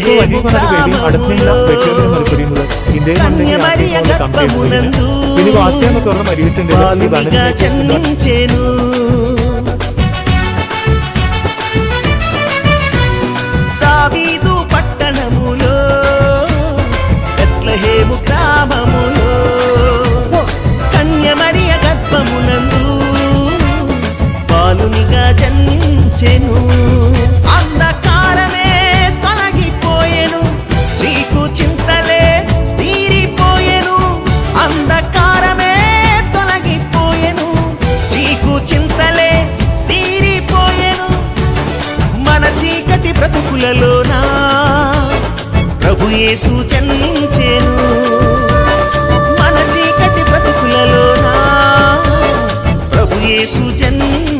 ഇപ്പോൾ വലിയ പറഞ്ഞ അടുത്തുള്ള വ്യക്തികളെ മറുപടിയുന്നത് ഇന്ത്യയിൽ ఇది వాక్యాన్ని త్వరలో మరిగిട്ടുണ്ട് దావీదు పట్టణములో బెత్లెహేము గ్రామములో కన్య మరియ గర్భమునందు బాలునిగా జన్మించెను. అంధకారమే తొలగిపోయెను, చీకు చింతలే తీరిపోయెను. అంధకారమే తొలగిపోయెను, చీకు చింతలే తీరిపోయెను. మన చీకటి బ్రతుకులలోనా ప్రభు యేసు జన్మించెను. మన చీకటి బ్రతుకులలోనా ప్రభు యేసు జన్మించెను.